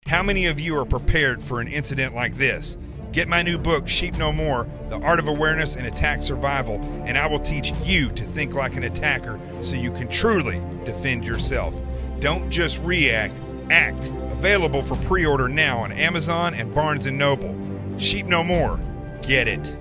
How many of you are prepared for an incident like this? Get my new book, Sheep No More, The Art of Awareness and Attack Survival, and I will teach you to think like an attacker so you can truly defend yourself. Don't just react, act. Available for pre-order now on Amazon and Barnes & Noble. Sheep No More. Get it.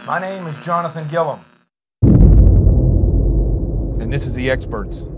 My name is Jonathan Gillum. And this is The Experts.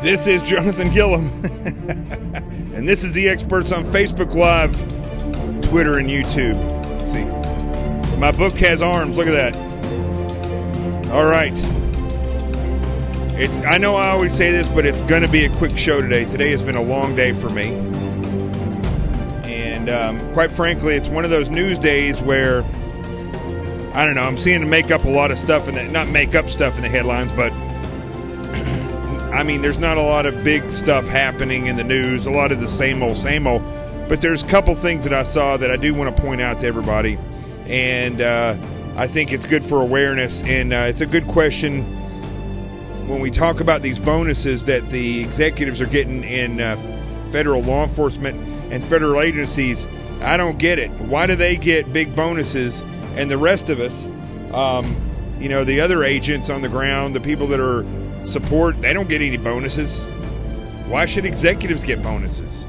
This is Jonathan Gillum, and this is The Experts on Facebook Live, Twitter, and YouTube. See, my book has arms. Look at that. All right. I know I always say this, but it's going to be a quick show today. Today has been a long day for me, and quite frankly, it's one of those news days where I don't know. I'm seeing them make up a lot of stuff, not make up stuff in the headlines, but. I mean, there's not a lot of big stuff happening in the news, a lot of the same old, but there's a couple things that I saw that I do want to point out to everybody, and I think it's good for awareness, and it's a good question when we talk about these bonuses that the executives are getting in federal law enforcement and federal agencies. I don't get it. Why do they get big bonuses and the rest of us, you know, the other agents on the ground, the people that are support, they don't get any bonuses? Why should executives get bonuses?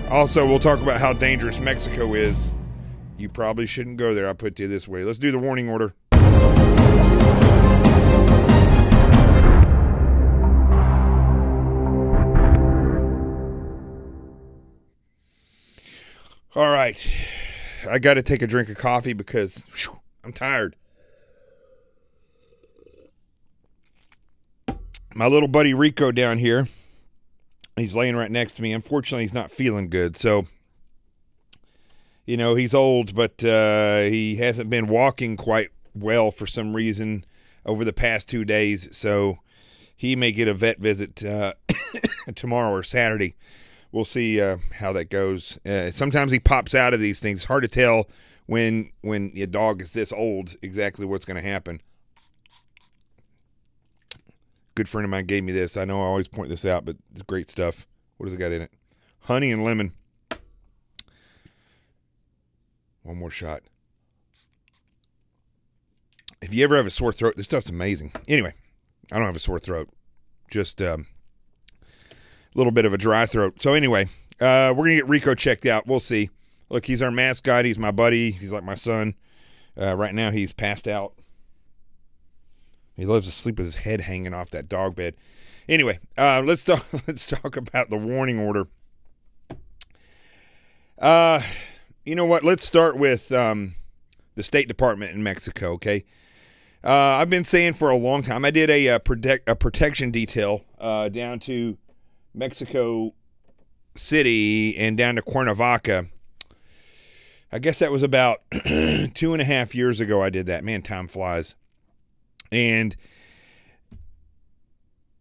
Also, we'll talk about how dangerous Mexico is. You probably shouldn't go there. I'll put it this way. Let's do the warning order. All right. I got to take a drink of coffee because I'm tired. My little buddy Rico down here, he's laying right next to me. Unfortunately, he's not feeling good. So, you know, he's old, but he hasn't been walking quite well for some reason over the past 2 days. So he may get a vet visit tomorrow or Saturday. We'll see how that goes. Sometimes he pops out of these things. It's hard to tell when your dog is this old exactly what's going to happen. Good friend of mine gave me this. I know I always point this out, but it's great stuff. What has it got in it? Honey and lemon. One more shot. If you ever have a sore throat, this stuff's amazing. Anyway, I don't have a sore throat. Just a little bit of a dry throat. So anyway, we're going to get Rico checked out. We'll see. Look, he's our mascot. He's my buddy. He's like my son. Right now he's passed out. He loves to sleep with his head hanging off that dog bed. Anyway, let's talk about the warning order. You know what? Let's start with the State Department in Mexico, okay? I've been saying for a long time, I did a protection detail down to Mexico City and down to Cuernavaca. I guess that was about 2.5 years ago I did that. Man, time flies. And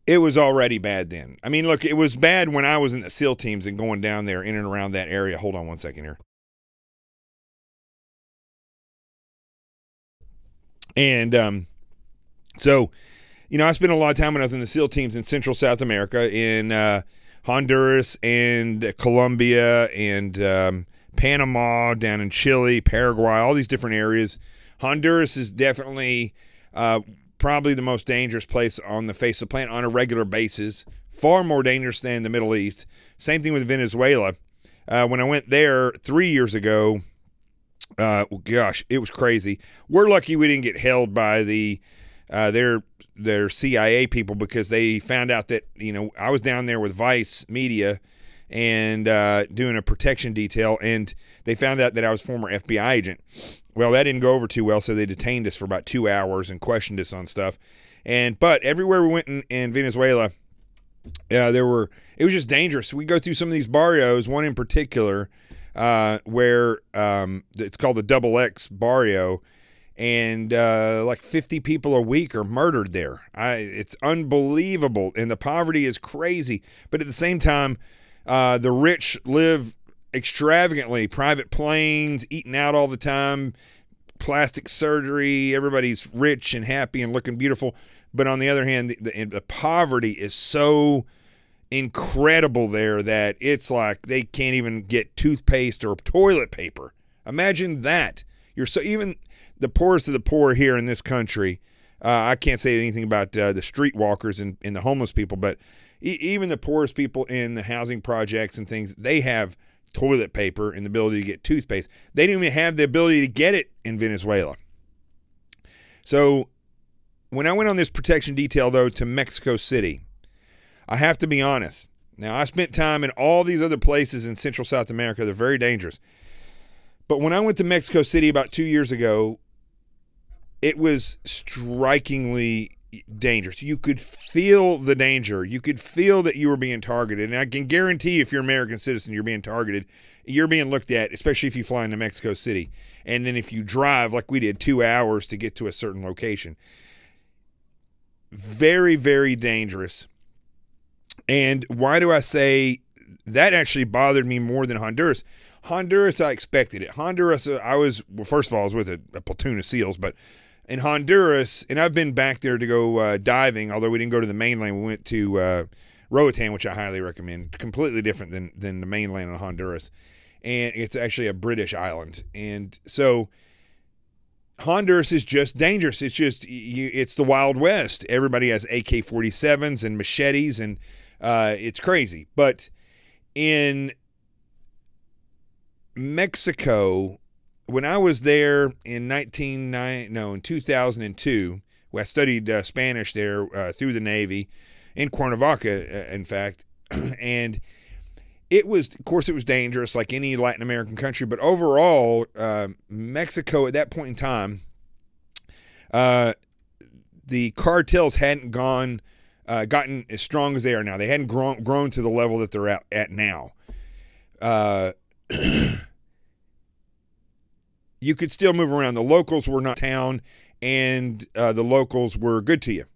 it was already bad then. I mean, look, it was bad when I was in the SEAL teams and going down there in and around that area. Hold on one second here. And so, you know, I spent a lot of time when I was in the SEAL teams in Central South America, in Honduras and Colombia and Panama, down in Chile, Paraguay, all these different areas. Honduras is definitely probably the most dangerous place on the face of the planet on a regular basis. Far more dangerous than the Middle East. Same thing with Venezuela. When I went there 3 years ago, gosh, it was crazy. We're lucky we didn't get held by their CIA people, because they found out that, you know, I was down there with Vice Media and doing a protection detail, and they found out that I was a former FBI agent. Well, that didn't go over too well, so they detained us for about 2 hours and questioned us on stuff. But everywhere we went in Venezuela, it was just dangerous. We go through some of these barrios, one in particular, where it's called the XX barrio, and like 50 people a week are murdered there. It's unbelievable, and the poverty is crazy. But at the same time, the rich live extravagantly, private planes, eating out all the time, plastic surgery, everybody's rich and happy and looking beautiful. But on the other hand, the poverty is so incredible there that it's like they can't even get toothpaste or toilet paper. Imagine that. Even the poorest of the poor here in this country, I can't say anything about the streetwalkers and the homeless people, but even the poorest people in the housing projects and things, they have toilet paper and the ability to get toothpaste. They don't even have the ability to get it in Venezuela. So when I went on this protection detail, though, to Mexico City, I have to be honest. Now, I spent time in all these other places in Central South America. They're very dangerous. But when I went to Mexico City about 2 years ago, it was strikingly dangerous. You could feel the danger. You could feel that you were being targeted. And I can guarantee if you're an American citizen, you're being targeted. You're being looked at, especially if you fly into Mexico City. And then if you drive, like we did, 2 hours to get to a certain location. Very, very dangerous. And why do I say that actually bothered me more than Honduras? Honduras, I expected it. Honduras, first of all, I was with a platoon of SEALs, but in Honduras, and I've been back there to go diving, although we didn't go to the mainland. We went to Roatan, which I highly recommend. Completely different than the mainland of Honduras. And it's actually a British island. And so Honduras is just dangerous. It's just, it's the Wild West. Everybody has AK-47s and machetes, and it's crazy. But in Mexico, when I was there in 2002, I studied Spanish there through the Navy, in Cuernavaca, in fact, and it was, of course, it was dangerous like any Latin American country, but overall, Mexico at that point in time, the cartels hadn't gotten as strong as they are now. They hadn't grown to the level that they're at now. You could still move around. The locals were not town, and the locals were good to you.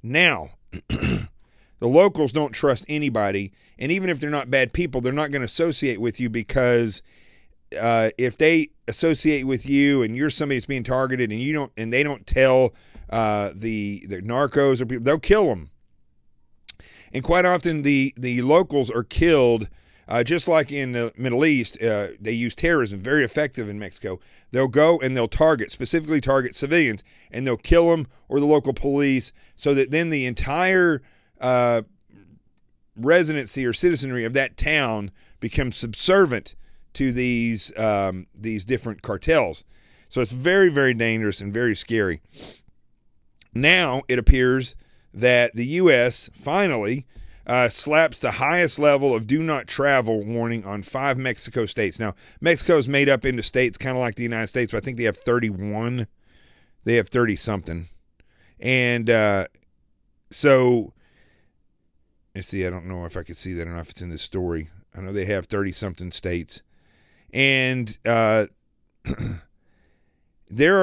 Now, the locals don't trust anybody, and even if they're not bad people, they're not going to associate with you, because if they associate with you and you're somebody that's being targeted and you don't, and they don't tell the narcos or people, they'll kill them. And quite often the locals are killed, just like in the Middle East. They use terrorism, very effective in Mexico. They'll go and they'll specifically target civilians, and they'll kill them or the local police, so that then the entire residency or citizenry of that town becomes subservient to these different cartels. So it's very, very dangerous and very scary. Now it appears that the U.S. finally slaps the highest level of do not travel warning on 5 Mexico states. Now, Mexico is made up into states kind of like the United States, but I think they have 31. They have 30-something. And so, let's see, I don't know if I could see that or not, if it's in this story. I know they have 30-something states. And there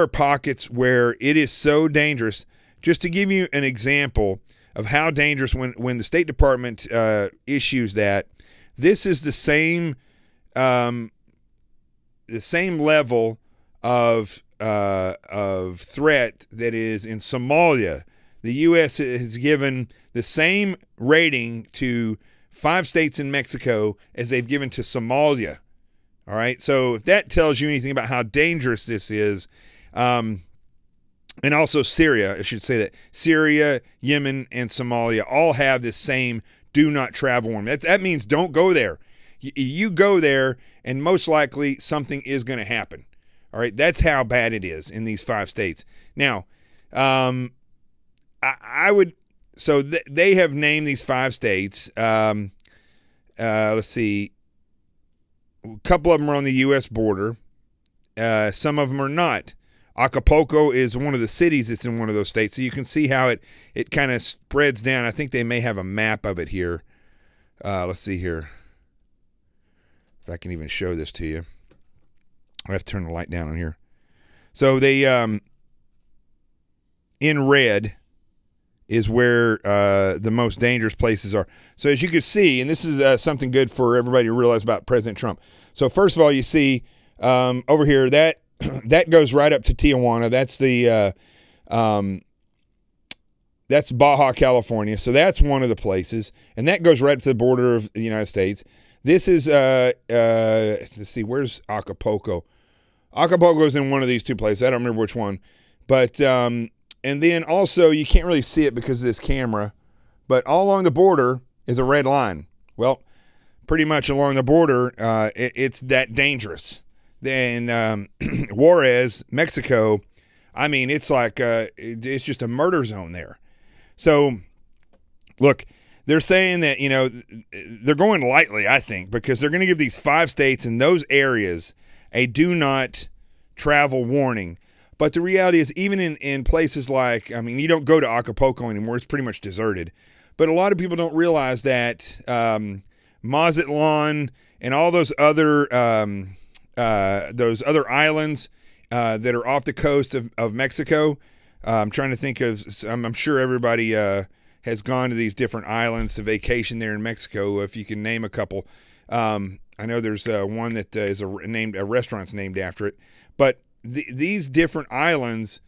are pockets where it is so dangerous. Just to give you an example of how dangerous, when the State Department issues that, this is the same level of threat that is in Somalia. The U.S. has given the same rating to 5 states in Mexico as they've given to Somalia. All right, so if that tells you anything about how dangerous this is, and also Syria, I should say that Syria, Yemen, and Somalia all have this same do not travel warning. That means don't go there. You go there, and most likely something is going to happen. All right, that's how bad it is in these 5 states. Now, I would, so they have named these 5 states. Let's see. A couple of them are on the U.S. border. Some of them are not. Acapulco is one of the cities that's in one of those states. So you can see how it kind of spreads down. I think they may have a map of it here. Let's see here. If I can even show this to you. I have to turn the light down on here. So they, in red is where the most dangerous places are. So as you can see, and this is something good for everybody to realize about President Trump. So first of all, you see over here that goes right up to Tijuana. That's the that's Baja California. So that's one of the places, and that goes right up to the border of the United States. This is let's see, where's Acapulco? Acapulco's in one of these 2 places. I don't remember which one, but and then also, you can't really see it because of this camera, but all along the border is a red line. Well, pretty much along the border, it's that dangerous. Then Juarez, Mexico, I mean, it's like it's just a murder zone there. So, look, they're saying that, you know, they're going lightly, I think, because they're going to give these 5 states in those areas a do not travel warning. But the reality is, even in places like, I mean, you don't go to Acapulco anymore. It's pretty much deserted. But a lot of people don't realize that Mazatlan and all those other islands that are off the coast of Mexico. I'm trying to think of, I'm sure everybody has gone to these different islands to vacation there in Mexico. If you can name a couple. I know there's one that is a restaurant's named after it. But these different islands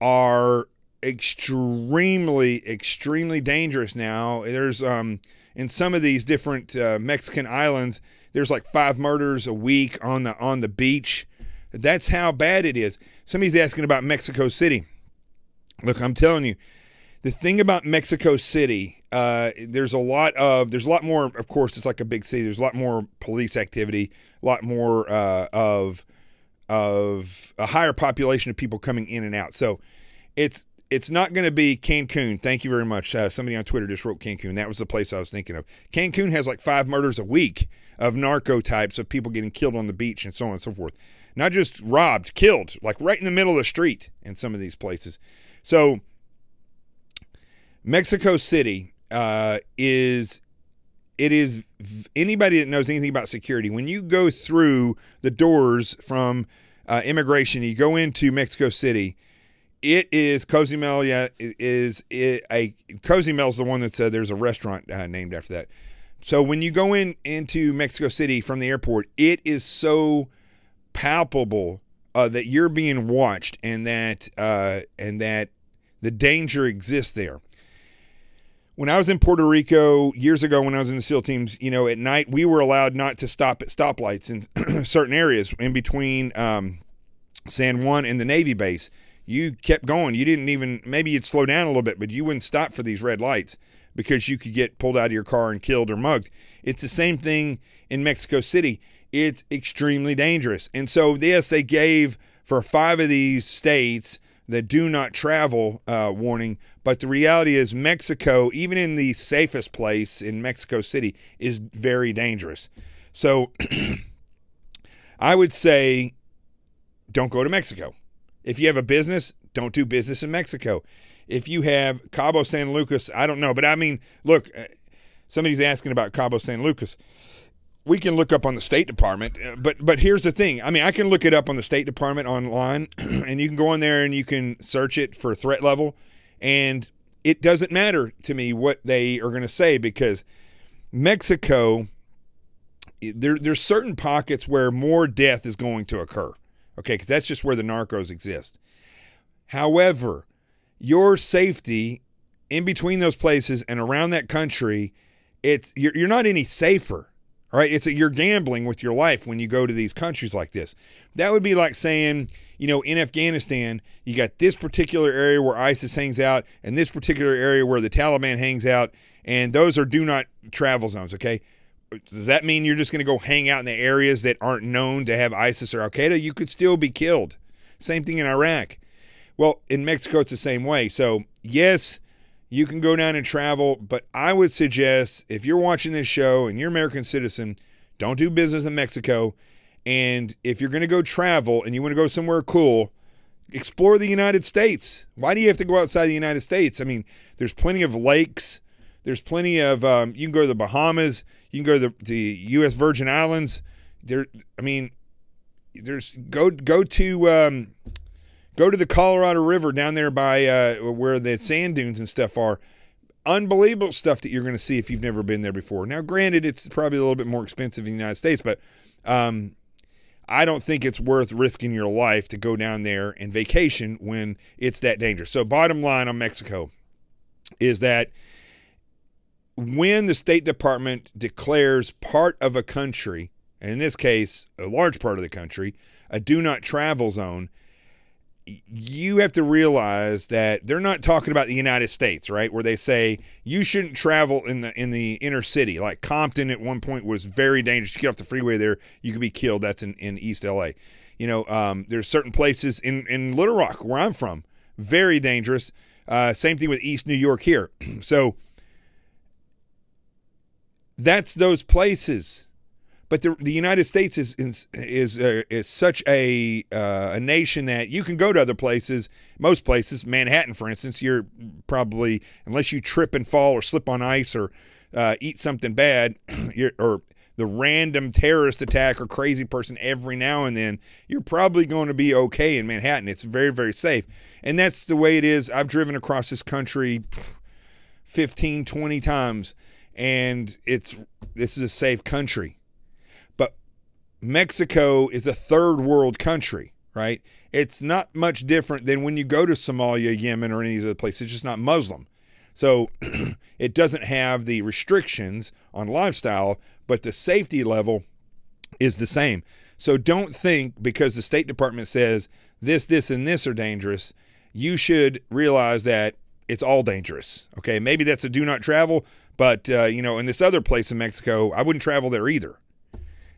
are extremely, extremely dangerous now. There's in some of these different Mexican islands, there's like 5 murders a week on the beach. That's how bad it is. Somebody's asking about Mexico City. Look, I'm telling you, the thing about Mexico City, there's a lot more. Of course, it's like a big city. There's a lot more police activity, a lot more of a higher population of people coming in and out. So it's it's not going to be Cancun. Thank you very much. Somebody on Twitter just wrote Cancun. That was the place I was thinking of. Cancun has like 5 murders a week of narco types, of people getting killed on the beach and so on and so forth. Not just robbed, killed, like right in the middle of the street in some of these places. So Mexico City is anybody that knows anything about security, when you go through the doors from immigration, you go into Mexico City, it is Cozumel. Yeah, Cozumel's the one that's there's a restaurant named after that. So when you go into Mexico City from the airport, it is so palpable that you're being watched, and that the danger exists there. When I was in Puerto Rico years ago, when I was in the SEAL teams, you know, at night we were allowed not to stop at stoplights in certain areas in between San Juan and the Navy base. You kept going. You didn't even, maybe you'd slow down a little bit, but you wouldn't stop for these red lights because you could get pulled out of your car and killed or mugged. It's the same thing in Mexico City. It's extremely dangerous. And so, yes, they gave for 5 of these states the do not travel warning, but the reality is Mexico, even in the safest place in Mexico City, is very dangerous. So I would say don't go to Mexico. If you have a business, don't do business in Mexico. If you have Cabo San Lucas, I don't know, but I mean, look, somebody's asking about Cabo San Lucas. We can look up on the State Department, but here's the thing. I mean, I can look it up on the State Department online, and you can go in there and you can search it for threat level, and it doesn't matter to me what they are going to say, because Mexico, there's certain pockets where more death is going to occur, okay, because that's just where the narcos exist. However, your safety in between those places and around that country, you're not any safer. All right, you're gambling with your life when you go to these countries like this. That would be like saying, you know, in Afghanistan, you got this particular area where ISIS hangs out and this particular area where the Taliban hangs out, and those are do not travel zones, okay? Does that mean you're just going to go hang out in the areas that aren't known to have ISIS or Al-Qaeda? You could still be killed. Same thing in Iraq. Well, in Mexico, it's the same way. So, yes, you can go down and travel, but I would suggest if you're watching this show and you're an American citizen, don't do business in Mexico. And if you're going to go travel and you want to go somewhere cool, explore the United States. Why do you have to go outside the United States? I mean, there's plenty of lakes. There's plenty of, you can go to the Bahamas. You can go to the U.S. Virgin Islands. Go to the Colorado River down there by where the sand dunes and stuff are. Unbelievable stuff that you're going to see if you've never been there before. Now, granted, it's probably a little bit more expensive in the United States, but I don't think it's worth risking your life to go down there and vacation when it's that dangerous. So bottom line on Mexico is that when the State Department declares part of a country, and in this case, a large part of the country, a do not travel zone, you have to realize that they're not talking about the United States, right? Where they say you shouldn't travel in the inner city. Like Compton at one point was very dangerous. You get off the freeway there, you could be killed. That's in East LA. You know, there's certain places in Little Rock where I'm from, very dangerous. Same thing with East New York here. So that's those places. But the United States is such a nation that you can go to other places, most places. Manhattan, for instance, you're probably, unless you trip and fall or slip on ice or eat something bad, or the random terrorist attack or crazy person every now and then, you're probably going to be okay in Manhattan. It's very, very safe. And that's the way it is. I've driven across this country 15, 20 times, and this is a safe country. Mexico is a third world country, right? It's not much different than when you go to Somalia, Yemen, or any of these other places. It's just not Muslim. So it doesn't have the restrictions on lifestyle, but the safety level is the same. So don't think because the State Department says this, and this are dangerous, you should realize that it's all dangerous. Okay, maybe that's a do not travel, but you know, in this other place in Mexico, I wouldn't travel there either.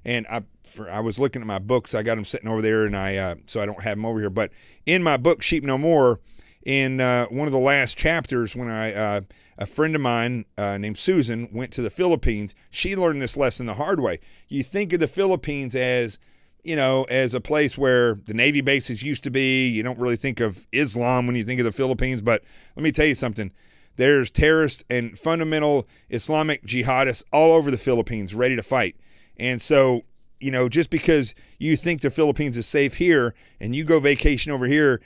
And I was looking at my books. I got them sitting over there, and so I don't have them over here. But in my book, Sheep No More, in one of the last chapters when a friend of mine named Susan went to the Philippines. She learned this lesson the hard way. You think of the Philippines as, as a place where the Navy bases used to be. You don't really think of Islam when you think of the Philippines, but let me tell you something. There's terrorists and fundamental Islamic jihadists all over the Philippines ready to fight. And so, just because you think the Philippines is safe here and you go vacation over here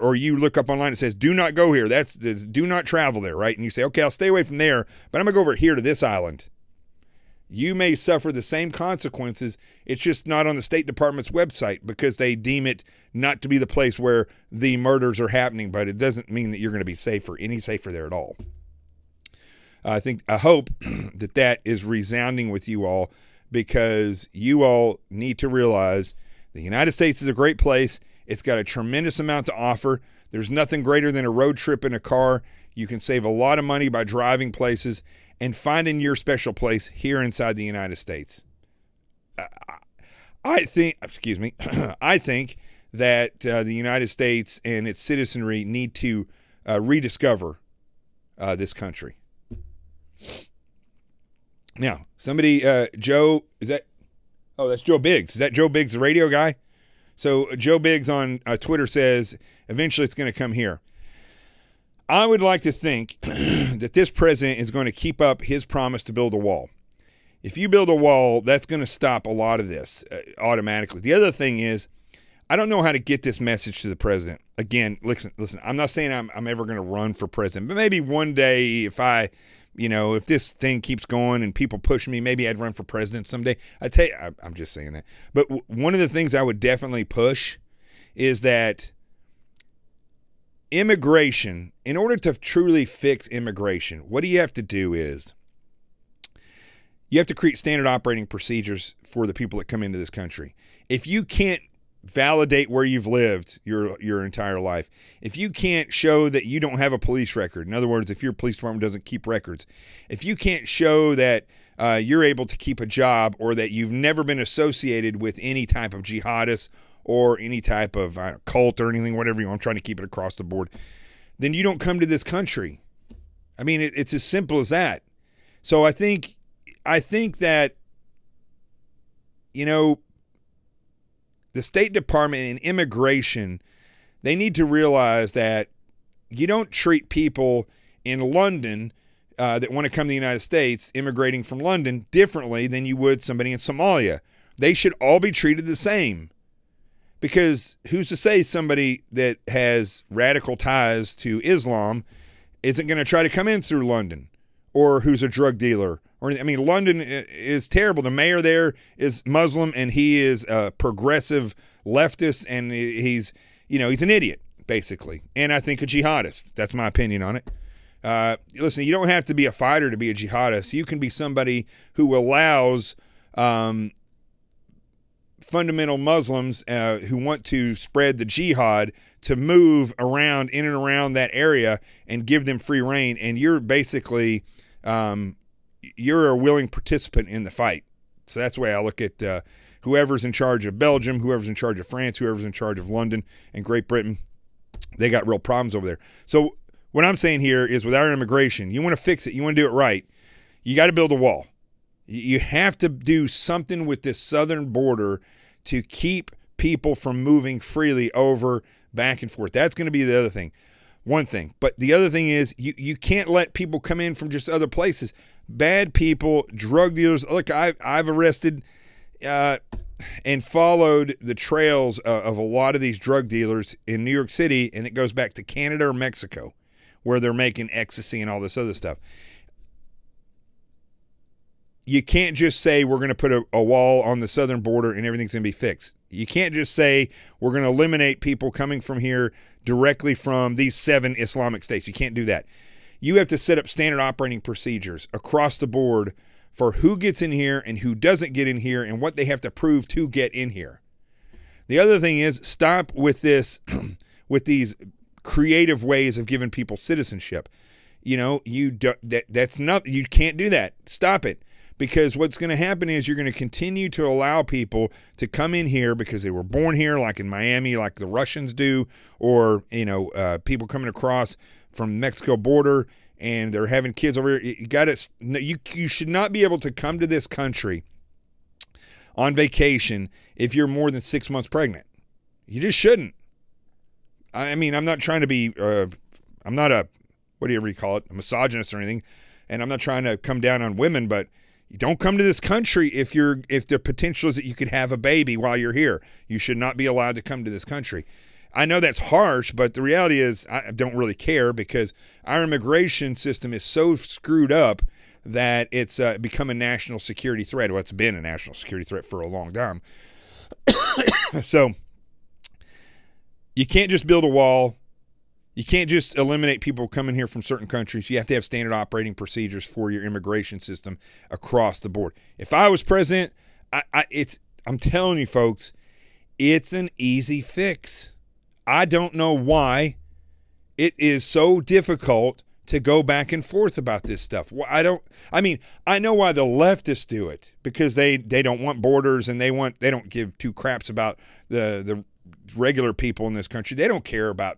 or you look up online, it says, do not go here. Do not travel there, right? And you say, okay, I'll stay away from there, but I'm gonna go over here to this island. You may suffer the same consequences. It's just not on the State Department's website because they deem it not to be the place where the murders are happening, but it doesn't mean that you're gonna be any safer there at all. I hope that is resounding with you all, because you all need to realize the United States is a great place. It's got a tremendous amount to offer. There's nothing greater than a road trip in a car. You can save a lot of money by driving places and finding your special place here inside the United States. I think that the United States and its citizenry need to rediscover this country. Now, somebody, Joe, that's Joe Biggs. Is that Joe Biggs, the radio guy? So Joe Biggs on Twitter says, eventually it's going to come here. I would like to think that this president is going to keep up his promise to build a wall. If you build a wall, that's going to stop a lot of this automatically. The other thing is, I don't know how to get this message to the president. Again, listen, I'm not saying I'm ever going to run for president, but maybe one day if this thing keeps going and people push me, maybe I'd run for president someday. I'm just saying that. But one of the things I would definitely push is that immigration, in order to truly fix immigration, what you have to do is you have to create standard operating procedures for the people that come into this country. If you can't validate where you've lived your entire life, if you can't show that you don't have a police record, in other words, if your police department doesn't keep records, if you can't show that you're able to keep a job, or that you've never been associated with any type of jihadist or any type of cult or anything, whatever you want, I'm trying to keep it across the board, then you don't come to this country. I mean, it's as simple as that. So I think that, the State Department and immigration, they need to realize that you don't treat people in London that want to come to the United States, immigrating from London, differently than you would somebody in Somalia. They should all be treated the same. Because who's to say somebody that has radical ties to Islam isn't going to try to come in through London, or who's a drug dealer? London is terrible. The mayor there is Muslim, and he is a progressive leftist, and he's an idiot, basically. And I think a jihadist. That's my opinion on it. Listen, you don't have to be a fighter to be a jihadist. You can be somebody who allows fundamental Muslims who want to spread the jihad to move around in and around that area and give them free reign. And you're basically you're a willing participant in the fight. So that's the way I look at whoever's in charge of Belgium, whoever's in charge of France, whoever's in charge of London and Great Britain. They got real problems over there. So what I'm saying here is, with our immigration, you want to fix it, you want to do it right, you got to build a wall. You have to do something with this southern border to keep people from moving freely over, back and forth. That's going to be the other thing. One thing. But the other thing is, you can't let people come in from just other places. Bad people, drug dealers. Look, I've arrested and followed the trails of a lot of these drug dealers in New York City, and it goes back to Canada or Mexico, where they're making ecstasy and all this other stuff. You can't just say we're going to put a wall on the southern border and everything's going to be fixed. You can't just say we're going to eliminate people coming from here directly from these 7 Islamic states. You can't do that. You have to set up standard operating procedures across the board for who gets in here and who doesn't get in here and what they have to prove to get in here. The other thing is, stop with this, with these creative ways of giving people citizenship. you know, you can't do that. Stop it. Because what's going to happen is you're going to continue to allow people to come in here because they were born here, like in Miami, like the Russians do, or, you know, people coming across from the Mexico border and they're having kids over here. You should not be able to come to this country on vacation if you're more than 6 months pregnant. You just shouldn't. I mean, I'm not trying to be, I'm not a, whatever you call it, a misogynist or anything, and I'm not trying to come down on women, but you don't come to this country if the potential is that you could have a baby while you're here. You should not be allowed to come to this country. I know that's harsh, but the reality is I don't really care because our immigration system is so screwed up that it's become a national security threat. Well, it's been a national security threat for a long time. So you can't just build a wall. You can't just eliminate people coming here from certain countries. You have to have standard operating procedures for your immigration system across the board. If I was president, I'm telling you folks, it's an easy fix. I don't know why it is so difficult to go back and forth about this stuff. I know why the leftists do it, because they don't want borders and they don't give two craps about the regular people in this country. They don't care about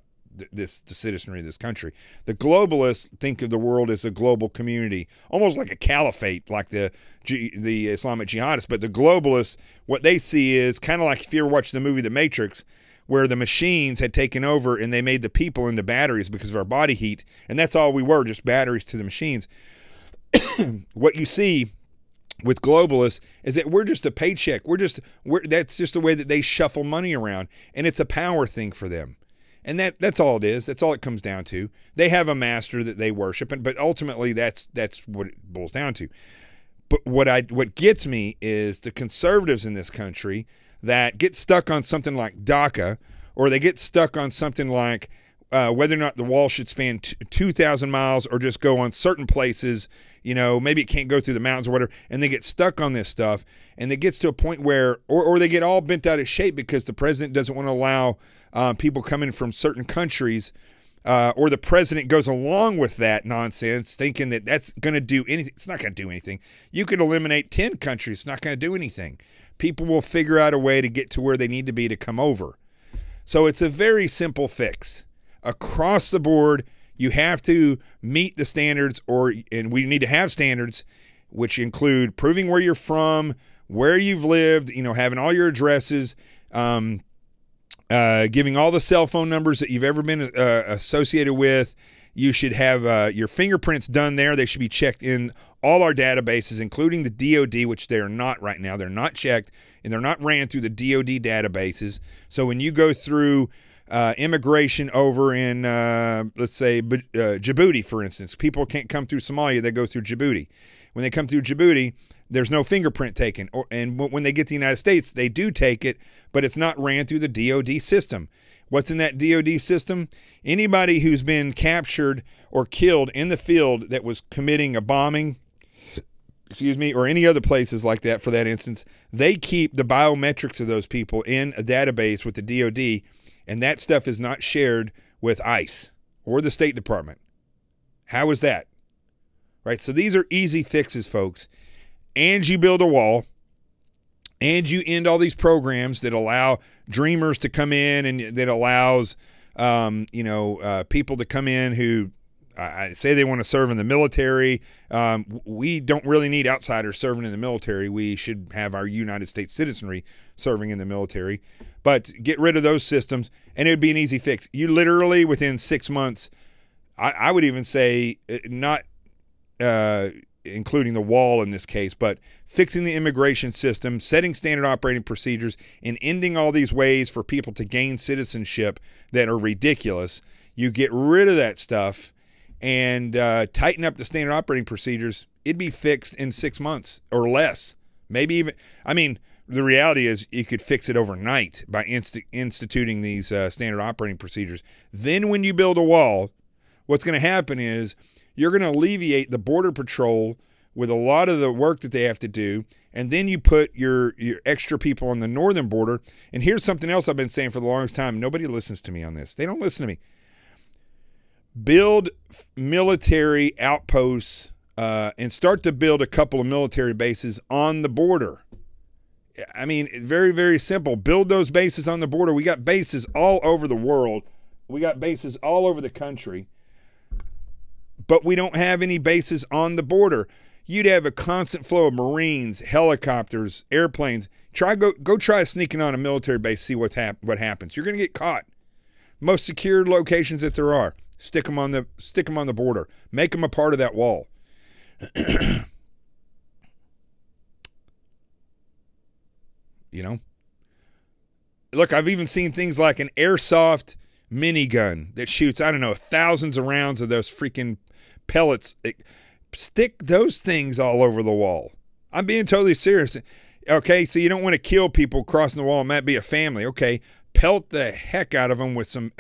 the citizenry of this country. The globalists think of the world as a global community, almost like a caliphate, like the Islamic jihadists. But the globalists, what they see is kind of like if you ever watched the movie The Matrix, where the machines had taken over and they made the people into batteries because of our body heat, and that's all we were, just batteries to the machines. What you see with globalists is that we're just a paycheck. That's just the way that they shuffle money around, and it's a power thing for them. And that's all it is. That's all it comes down to. They have a master that they worship, but ultimately that's what it boils down to. But what gets me is the conservatives in this country that get stuck on something like DACA, or they get stuck on something like whether or not the wall should span 2,000 miles or just go on certain places, you know, maybe it can't go through the mountains or whatever, and they get stuck on this stuff, and it gets to a point where, or they get all bent out of shape because the president doesn't want to allow people coming from certain countries, or the president goes along with that nonsense thinking that that's going to do anything. It's not going to do anything. You could eliminate 10 countries. It's not going to do anything. People will figure out a way to get to where they need to be to come over. So it's a very simple fix. Across the board, you have to meet the standards, and we need to have standards, which include proving where you're from, where you've lived, you know, having all your addresses, giving all the cell phone numbers that you've ever been associated with. You should have your fingerprints done there. They should be checked in all our databases, including the DOD, which they are not right now. They're not checked, and they're not ran through the DOD databases. So when you go through immigration over in, let's say, Djibouti, for instance, people can't come through Somalia. They go through Djibouti. When they come through Djibouti, there's no fingerprint taken. And when they get to the United States, they do take it, but it's not ran through the DOD system. What's in that DOD system? Anybody who's been captured or killed in the field that was committing a bombing, or any other places like that for that instance, they keep the biometrics of those people in a database with the DOD, and that stuff is not shared with ICE or the State Department. How is that? Right? So these are easy fixes, folks. And you build a wall, and you end all these programs that allow dreamers to come in, and that allows, people to come in who say they want to serve in the military. We don't really need outsiders serving in the military. We should have our United States citizenry serving in the military. But get rid of those systems, and it would be an easy fix. You literally, within 6 months, I would even say not including the wall in this case, but fixing the immigration system, setting standard operating procedures, and ending all these ways for people to gain citizenship that are ridiculous. You get rid of that stuff and tighten up the standard operating procedures, it'd be fixed in 6 months or less. Maybe even, the reality is you could fix it overnight by instituting these standard operating procedures. Then when you build a wall, what's going to happen is you're going to alleviate the Border Patrol with a lot of the work that they have to do, and then you put your extra people on the northern border. And here's something else I've been saying for the longest time. Nobody listens to me on this. They don't listen to me. build military outposts and start to build a couple of military bases on the border. I mean, very, very simple. Build those bases on the border. We got bases all over the world. We got bases all over the country. But we don't have any bases on the border. You'd have a constant flow of Marines, helicopters, airplanes. Go try sneaking on a military base, see what happens. You're going to get caught. Most secure locations that there are. Stick them on the border. Make them a part of that wall. You know? Look, I've even seen things like an airsoft minigun that shoots, I don't know, thousands of rounds of those freaking pellets. Stick those things all over the wall. I'm being totally serious. Okay, so you don't want to kill people crossing the wall. It might be a family. Okay, pelt the heck out of them with some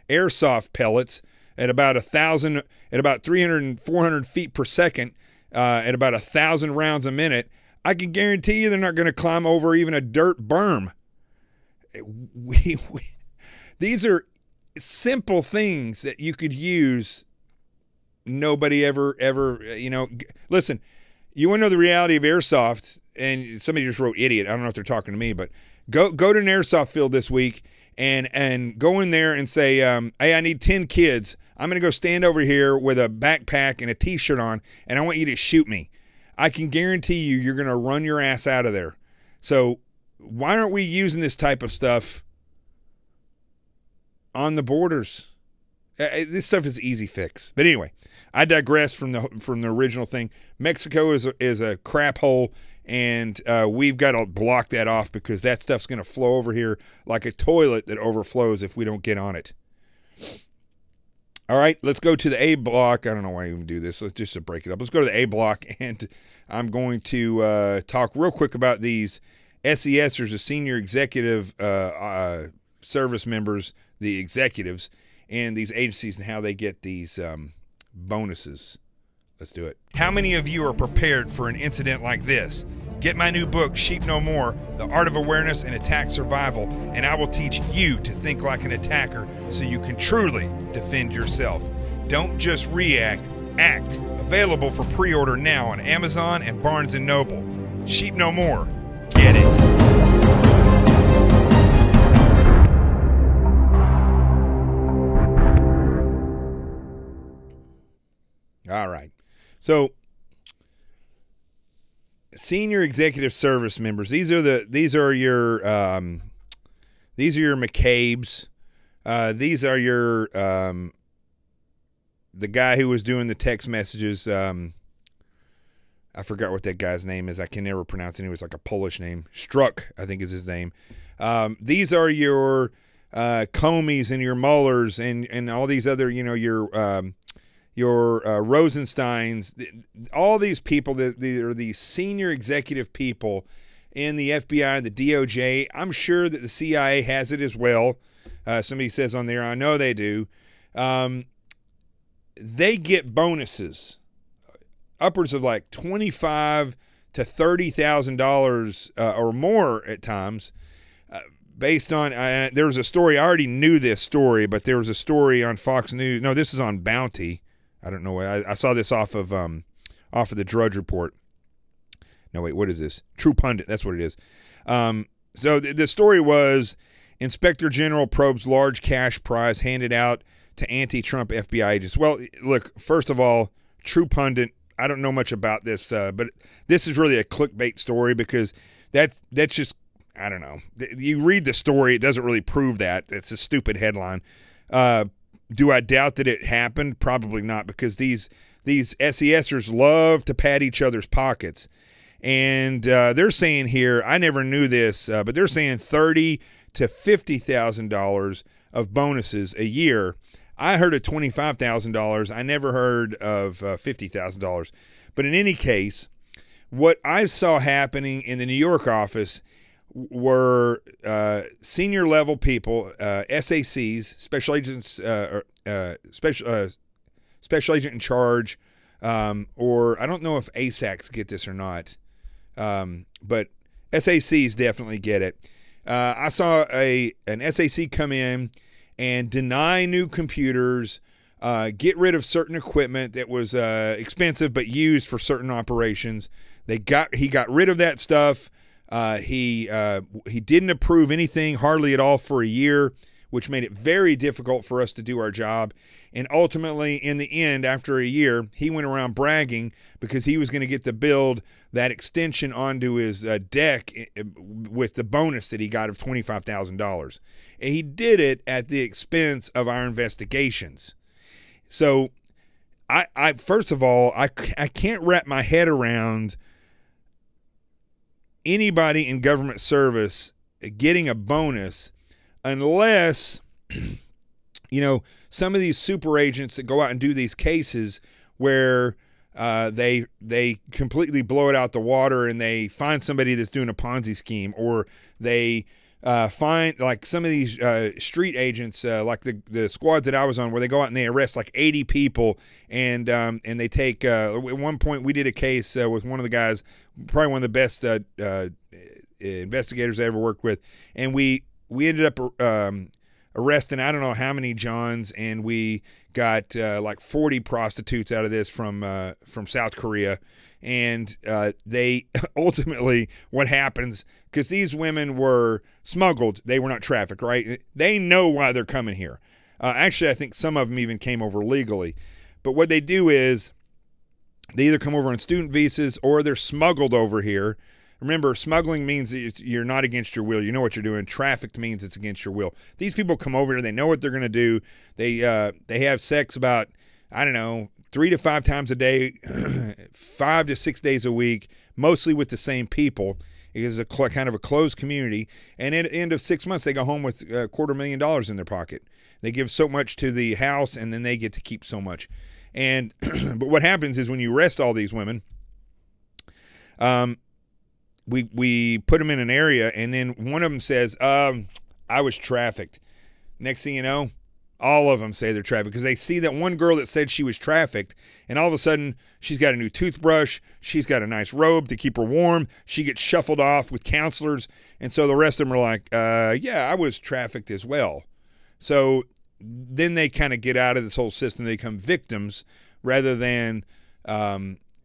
airsoft pellets at about 300 and 400 feet per second, at about 1,000 rounds a minute. I can guarantee you they're not going to climb over even a dirt berm. These are simple things that you could use. Nobody ever, you know, listen, you want to know the reality of airsoft, and somebody just wrote idiot. I don't know if they're talking to me, but go to an airsoft field this week and go in there and say, hey, I need 10 kids. I'm going to go stand over here with a backpack and a t-shirt on, and I want you to shoot me. I can guarantee you're going to run your ass out of there. So why aren't we using this type of stuff on the borders? This stuff is easy fix. But anyway, I digress from the original thing. Mexico is a crap hole, and we've got to block that off because that stuff's going to flow over here like a toilet that overflows if we don't get on it. All right, let's go to the A block. I don't know why I even do this. Let's just break it up. Let's go to the A block, and I'm going to talk real quick about these SESers, the senior executive service members, the executives, and these agencies and how they get these bonuses. Let's do it. How many of you are prepared for an incident like this? Get my new book, Sheep No More, The Art of Awareness and Attack Survival, and I will teach you to think like an attacker so you can truly defend yourself. Don't just react, act. Available for pre-order now on Amazon and Barnes & Noble. Sheep No More. Get it. All right. So, senior executive service members. These are your McCabe's. These are your the guy who was doing the text messages. I forgot what that guy's name is. I can never pronounce it. It was like a Polish name. Struck, I think, is his name. These are your Comeys and your Muellers and all these other, you know, your Rosensteins, all these people that are the senior executive people in the FBI, the DOJ. I'm sure that the CIA has it as well. Somebody says on there, I know they do. They get bonuses upwards of like $25,000 to $30,000 or more at times. Based on, there was a story, I already knew this story, but there was a story on Fox News. No, this is on Bounty. I don't know. I saw this off of the Drudge Report. No, wait, what is this? True Pundit. That's what it is. So the story was Inspector General probes large cash prize handed out to anti-Trump FBI agents. Well, look, first of all, True Pundit. I don't know much about this, but this is really a clickbait story because that's just, I don't know. You read the story, it doesn't really prove that. It's a stupid headline. Do I doubt that it happened? Probably not, because these SESers love to pat each other's pockets. And they're saying here, I never knew this, but they're saying $30,000 to $50,000 of bonuses a year. I heard of $25,000. I never heard of $50,000. But in any case, what I saw happening in the New York office were senior level people, SACs, special agents, special agent in charge, or I don't know if ASACs get this or not, but SACs definitely get it. I saw an SAC come in and deny new computers, get rid of certain equipment that was expensive but used for certain operations. He got rid of that stuff. He didn't approve anything hardly at all for a year, which made it very difficult for us to do our job. And ultimately, in the end, after a year, he went around bragging because he was going to get to build that extension onto his deck with the bonus that he got of $25,000. And he did it at the expense of our investigations. So, I first of all, I can't wrap my head around anybody in government service getting a bonus unless, you know, some of these super agents that go out and do these cases where they completely blow it out the water and they find somebody that's doing a Ponzi scheme, or they find, like some of these street agents, like the squads that I was on, where they go out and they arrest like 80 people, and they take at one point we did a case with one of the guys, probably one of the best investigators I ever worked with, and we ended up arresting I don't know how many Johns, and we got like 40 prostitutes out of this from South Korea. And they ultimately, what happens, because these women were smuggled, they were not trafficked, right? They know why they're coming here. Actually, I think some of them even came over legally. But what they do is they either come over on student visas or they're smuggled over here. Remember, smuggling means that you're not against your will. You know what you're doing. Trafficked means it's against your will. These people come over here. They know what they're going to do. They have sex about, I don't know, 3 to 5 times a day, 5 to 6 days a week, mostly with the same people. It is a kind of a closed community. And at the end of 6 months, they go home with $250,000 in their pocket. They give so much to the house, and then they get to keep so much. And but what happens is when you arrest all these women, we put them in an area, and then one of them says, I was trafficked. Next thing you know, all of them say they're trafficked because they see that one girl that said she was trafficked, and all of a sudden she's got a new toothbrush, she's got a nice robe to keep her warm, she gets shuffled off with counselors, and so the rest of them are like, yeah, I was trafficked as well. So then they kind of get out of this whole system. They become victims rather than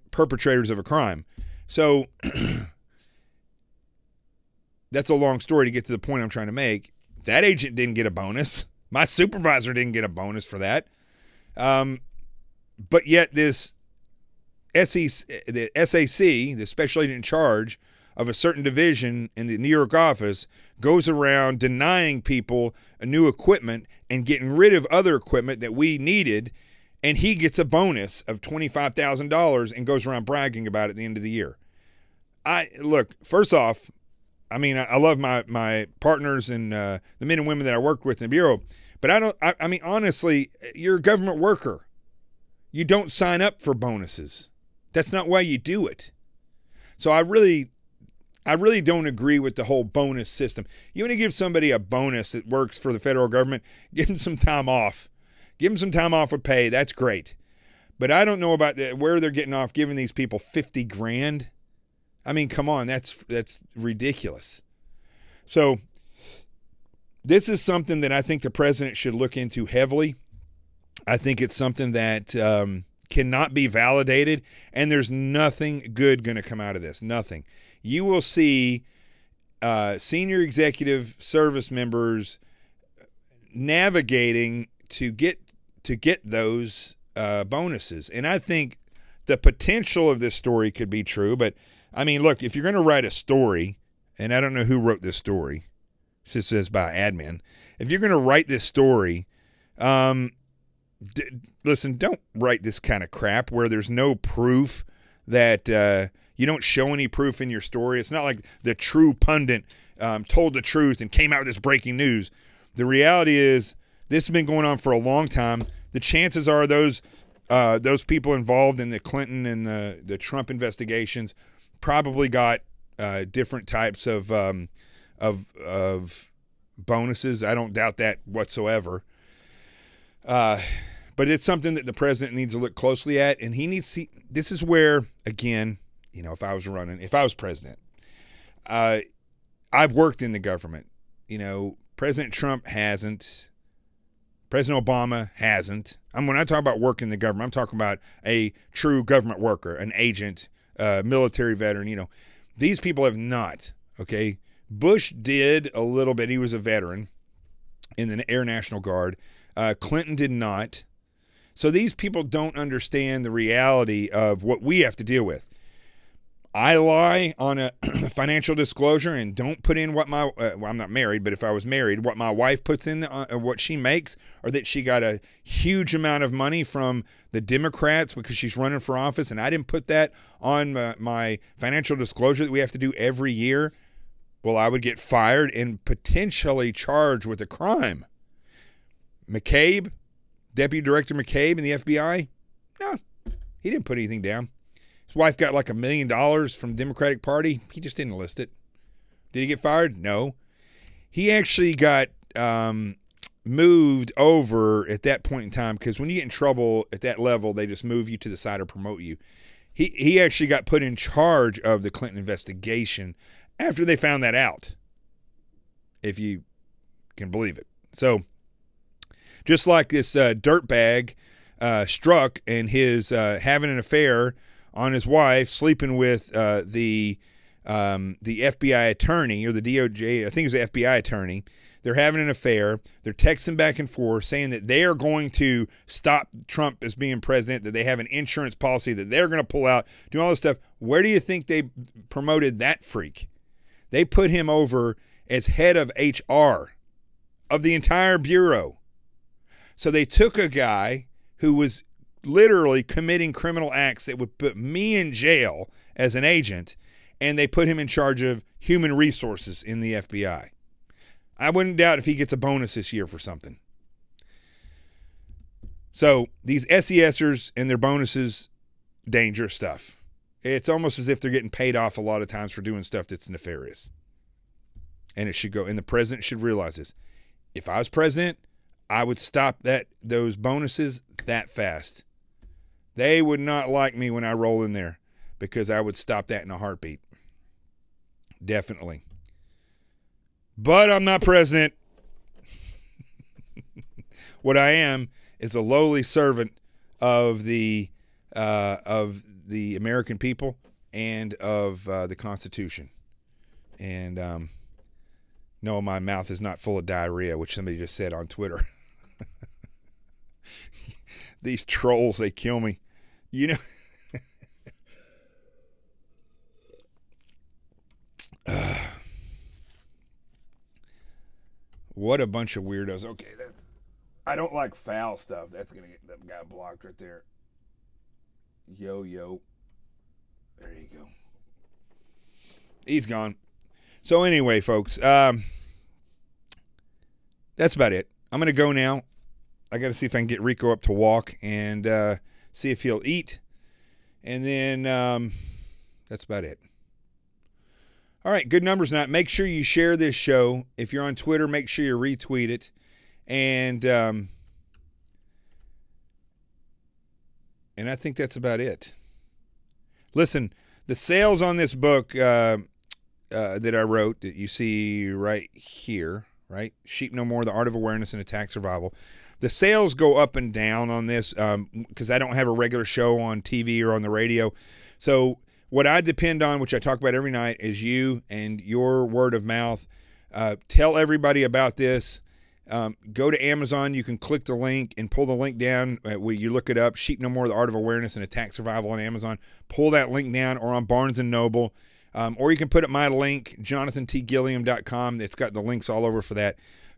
perpetrators of a crime. So that's a long story to get to the point I'm trying to make. That agent didn't get a bonus. My supervisor didn't get a bonus for that. But yet this the SAC, the special agent in charge of a certain division in the New York office, goes around denying people a new equipment and getting rid of other equipment that we needed, and he gets a bonus of $25,000 and goes around bragging about it at the end of the year. Look, first off, I mean, I love my partners and the men and women that I work with in the Bureau, but I mean, honestly, you're a government worker. You don't sign up for bonuses. That's not why you do it. So I really don't agree with the whole bonus system. You want to give somebody a bonus that works for the federal government, give them some time off. Give them some time off with pay. That's great. But I don't know about where they're getting off giving these people $50,000. I mean, come on, that's ridiculous. So this is something that I think the president should look into heavily. I think it's something that cannot be validated, and there's nothing good going to come out of this. Nothing. You will see senior executive service members navigating to get those bonuses. And I think the potential of this story could be true, but I mean, look, if you're going to write a story, and I don't know who wrote this story, it says by admin. If you're going to write this story, listen, don't write this kind of crap where there's no proof that you don't show any proof in your story. It's not like the true pundit told the truth and came out with this breaking news. The reality is this has been going on for a long time. The chances are those people involved in the Clinton and the Trump investigations probably got different types of bonuses. I don't doubt that whatsoever. But it's something that the president needs to look closely at, and he needs to see. This is where, again, you know, if I was president, I've worked in the government. You know, President Trump hasn't. President Obama hasn't. When I talk about working in the government, I'm talking about a true government worker, an agent, military veteran. You know, these people have not. Okay, Bush did a little bit. He was a veteran in the Air National Guard. Clinton did not. So these people don't understand the reality of what we have to deal with. I lie on a financial disclosure and don't put in what my, well, I'm not married, but if I was married, what my wife puts in, what she makes, or that she got a huge amount of money from the Democrats because she's running for office, and I didn't put that on my financial disclosure that we have to do every year, well, I would get fired and potentially charged with a crime. McCabe, Deputy Director McCabe in the FBI, no, he didn't put anything down. His wife got like $1 million from the Democratic Party. He just didn't list it. Did he get fired? No. He actually got moved over at that point in time, because when you get in trouble at that level, they just move you to the side or promote you. He actually got put in charge of the Clinton investigation after they found that out, if you can believe it. So just like this dirtbag Strzok and his having an affair on his wife, sleeping with the FBI attorney, or the DOJ, I think it was the FBI attorney. They're having an affair. They're texting back and forth saying that they are going to stop Trump as being president, that they have an insurance policy that they're going to pull out, doing all this stuff. Where do you think they promoted that freak? They put him over as head of HR of the entire bureau. So they took a guy who was literally committing criminal acts that would put me in jail as an agent, and they put him in charge of human resources in the FBI. I wouldn't doubt if he gets a bonus this year for something. So these SESers and their bonuses, dangerous stuff. It's almost as if they're getting paid off a lot of times for doing stuff that's nefarious. And it should go, and the president should realize this. If I was president, I would stop those bonuses that fast. They would not like me when I roll in there, because I would stop that in a heartbeat. Definitely. But I'm not president. What I am is a lowly servant of the American people and of the Constitution. And no, my mouth is not full of diarrhea, which somebody just said on Twitter. These trolls, they kill me. You know, what a bunch of weirdos. Okay, I don't like foul stuff. That's going to get that guy blocked right there. Yo. There you go. He's gone. So anyway, folks, that's about it. I'm going to go now. I got to see if I can get Rico up to walk and see if he'll eat. And then that's about it. All right, good numbers tonight. Make sure you share this show. If you're on Twitter, make sure you retweet it. And I think that's about it. Listen, the sales on this book that I wrote, that you see right here, right? Sheep No More, The Art of Awareness and Attack Survival. The sales go up and down on this because I don't have a regular show on TV or on the radio. So what I depend on, which I talk about every night, is you and your word of mouth. Tell everybody about this. Go to Amazon. You can click the link and pull the link down. Where you look it up, Sheep No More, The Art of Awareness and Attack Survival on Amazon. Pull that link down, or on Barnes & Noble. Or you can put up my link, jonathantgilliam.com. It's got the links all over for that.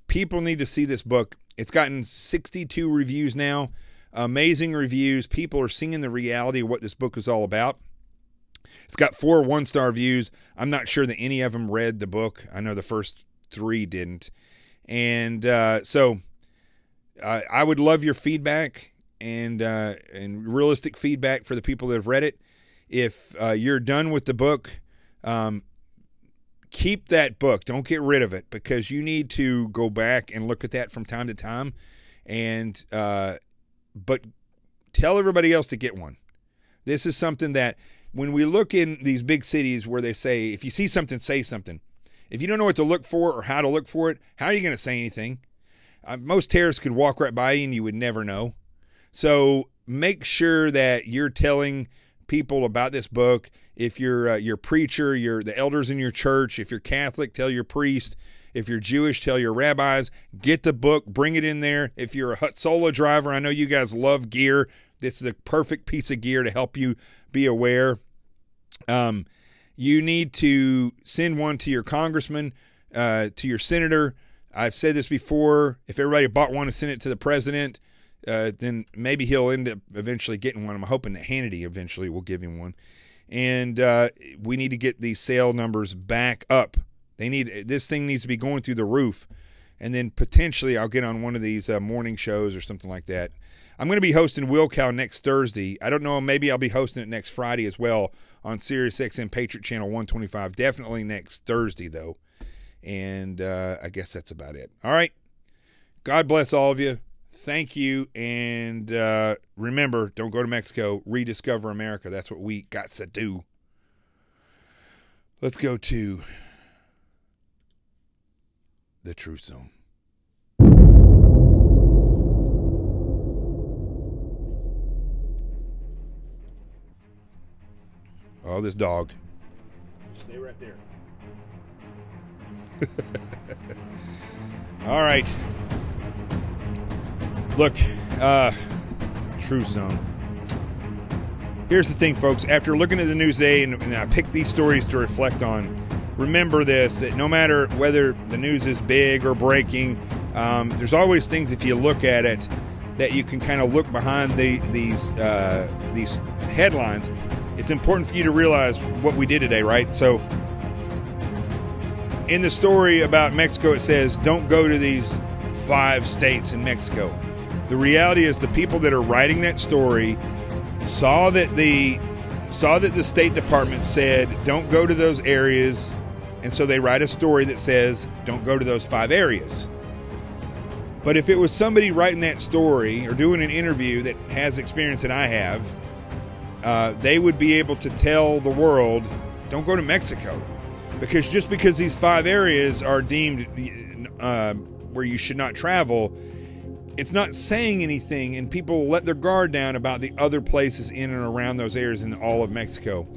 People need to see this book. It's gotten 62 reviews now. Amazing reviews. People are seeing the reality of what this book is all about. It's got 4 one-star views. I'm not sure that any of them read the book. I know the first 3 didn't. And so I would love your feedback and realistic feedback for the people that have read it. If you're done with the book, keep that book. Don't get rid of it, because you need to go back and look at that from time to time. And but tell everybody else to get one. This is something that when we look in these big cities where they say, if you see something, say something. If you don't know what to look for or how to look for it, how are you going to say anything? most terrorists could walk right by you and you would never know. So make sure that you're telling people about this book. If you're your preacher, the elders in your church, if you're Catholic, tell your priest. If you're Jewish, tell your rabbis. Get the book, bring it in there. If you're a Hutzola driver, I know you guys love gear. This is a perfect piece of gear to help you be aware. You need to send one to your congressman, to your senator. I've said this before. If everybody bought one and sent it to the president, then maybe he'll end up eventually getting one. I'm hoping that Hannity eventually will give him one. And we need to get these sale numbers back up. This thing needs to be going through the roof. And then potentially I'll get on one of these morning shows or something like that. I'm going to be hosting Wilcow next Thursday. I don't know, maybe I'll be hosting it next Friday as well on SiriusXM Patriot Channel 125. Definitely next Thursday, though. And I guess that's about it. All right. God bless all of you. Thank you. And remember, don't go to Mexico. Rediscover America. That's what we got to do. Let's go to the Truth Zone. Oh, this dog. Stay right there. All right. Look, Truth Zone. Here's the thing, folks. After looking at the news today, and I picked these stories to reflect on, remember this, that no matter whether the news is big or breaking, there's always things, if you look at it, that you can kind of look behind these headlines. It's important for you to realize what we did today, right? So in the story about Mexico, it says, don't go to these 5 states in Mexico. The reality is the people that are writing that story saw that the State Department said, don't go to those areas. And so they write a story that says, don't go to those 5 areas. But if it was somebody writing that story or doing an interview that has experience that I have, they would be able to tell the world, don't go to Mexico. Because just because these 5 areas are deemed where you should not travel, it's not saying anything, and people let their guard down about the other places in and around those areas in all of Mexico.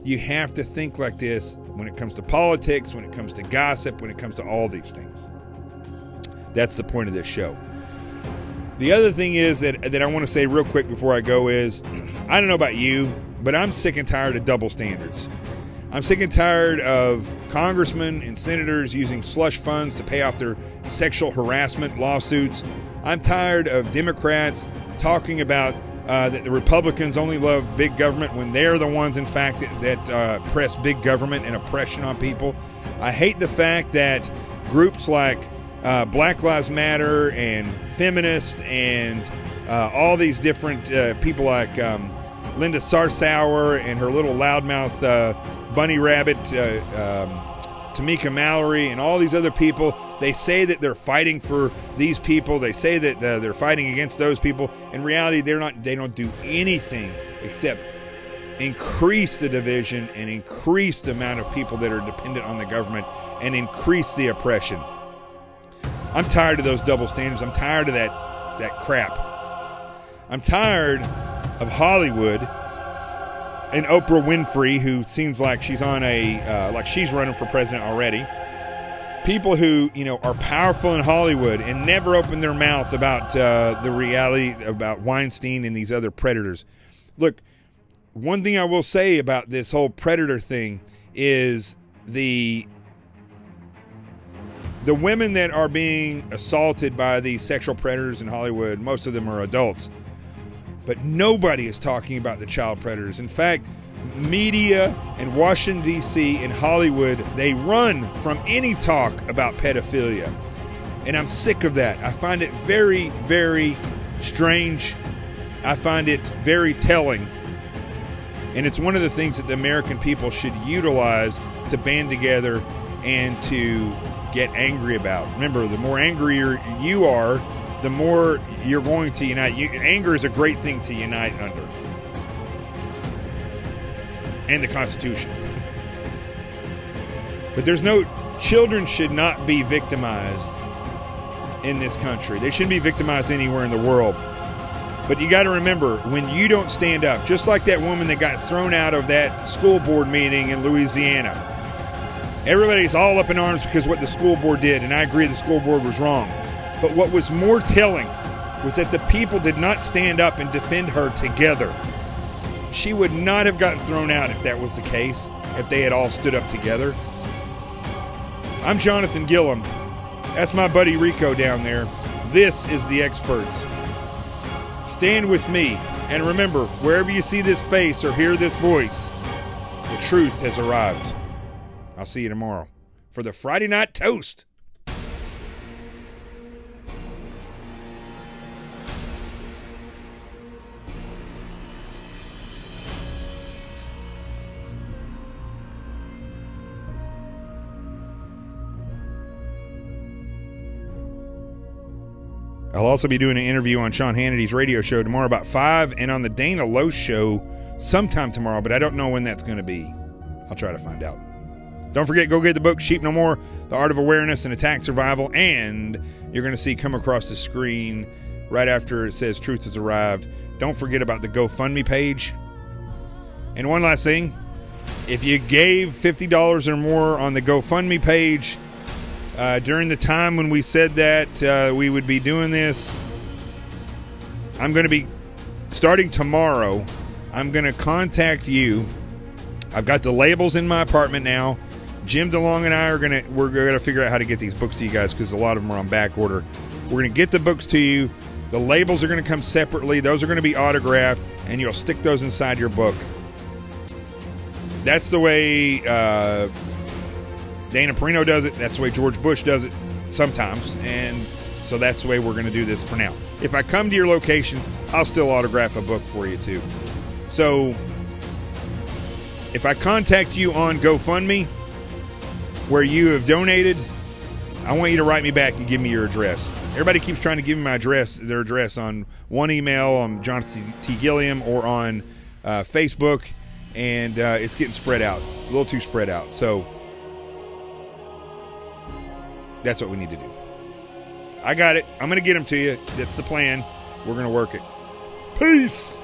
You have to think like this when it comes to politics, when it comes to gossip, when it comes to all these things. That's the point of this show. The other thing is that I want to say real quick before I go is, I don't know about you, but I'm sick and tired of double standards. I'm sick and tired of congressmen and senators using slush funds to pay off their sexual harassment lawsuits. I'm tired of Democrats talking about that the Republicans only love big government when they're the ones, in fact, that press big government and oppression on people. I hate the fact that groups like Black Lives Matter and feminists and all these different people like Linda Sarsour and her little loudmouth bunny rabbit, Tamika Mallory, and all these other people, they say that they're fighting for these people. They say that they're fighting against those people. In reality, they don't do anything except increase the division and increase the amount of people that are dependent on the government and increase the oppression. I'm tired of those double standards. I'm tired of that crap. I'm tired of Hollywood and Oprah Winfrey, who seems like she's on like she's running for president already. People who, are powerful in Hollywood and never open their mouth about the reality about Weinstein and these other predators. Look, one thing I will say about this whole predator thing is the women that are being assaulted by these sexual predators in Hollywood, most of them are adults. But nobody is talking about the child predators. In fact, media in Washington, D.C. and Hollywood, they run from any talk about pedophilia. And I'm sick of that. I find it very, very strange. I find it very telling. And it's one of the things that the American people should utilize to band together and to get angry about. Remember, the more angrier you are, the more you're going to unite. Anger is a great thing to unite under. And the Constitution. But children should not be victimized in this country. They shouldn't be victimized anywhere in the world. But you got to remember, when you don't stand up, just like that woman that got thrown out of that school board meeting in Louisiana, everybody's all up in arms because of what the school board did, and I agree the school board was wrong. But what was more telling was that the people did not stand up and defend her together. She would not have gotten thrown out if that was the case, if they had all stood up together. I'm Jonathan Gillum. That's my buddy Rico down there. This is The Experts. Stand with me, and remember, wherever you see this face or hear this voice, the truth has arrived. I'll see you tomorrow for the Friday Night Toast. I'll also be doing an interview on Sean Hannity's radio show tomorrow about 5 and on the Dana Lowe show sometime tomorrow, but I don't know when that's going to be. I'll try to find out. Don't forget, go get the book, Sheep No More, The Art of Awareness and Attack Survival, and you're going to see come across the screen right after it says Truth Has Arrived. Don't forget about the GoFundMe page. And one last thing, if you gave $50 or more on the GoFundMe page, during the time when we said that we would be doing this, I'm going to be starting tomorrow. I'm going to contact you. I've got the labels in my apartment now. Jim DeLong and I we're going to figure out how to get these books to you guys because a lot of them are on back order. We're going to get the books to you. The labels are going to come separately. Those are going to be autographed, and you'll stick those inside your book. That's the way Dana Perino does it. That's the way George Bush does it sometimes. And so that's the way we're going to do this for now. If I come to your location, I'll still autograph a book for you too. So if I contact you on GoFundMe, where you have donated, I want you to write me back and give me your address. Everybody keeps trying to give me their address on one email on Jonathan T. Gilliam or on Facebook, and it's getting spread out, a little too spread out. So that's what we need to do. I got it. I'm going to get them to you. That's the plan. We're going to work it. Peace.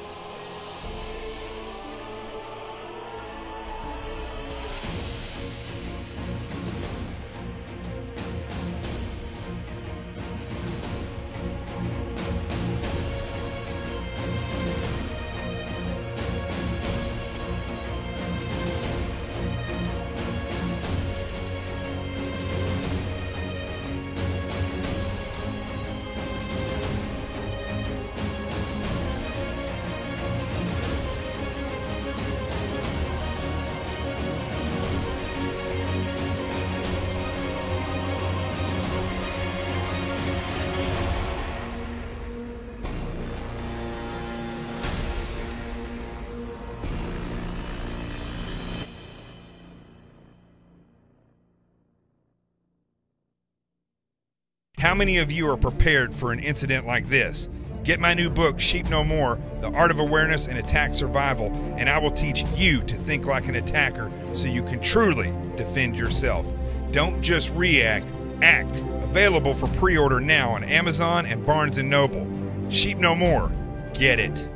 How many of you are prepared for an incident like this? Get my new book, Sheep No More, The Art of Awareness and Attack Survival, and I will teach you to think like an attacker so you can truly defend yourself. Don't just react, act. Available for pre-order now on Amazon and Barnes & Noble. Sheep No More. Get it.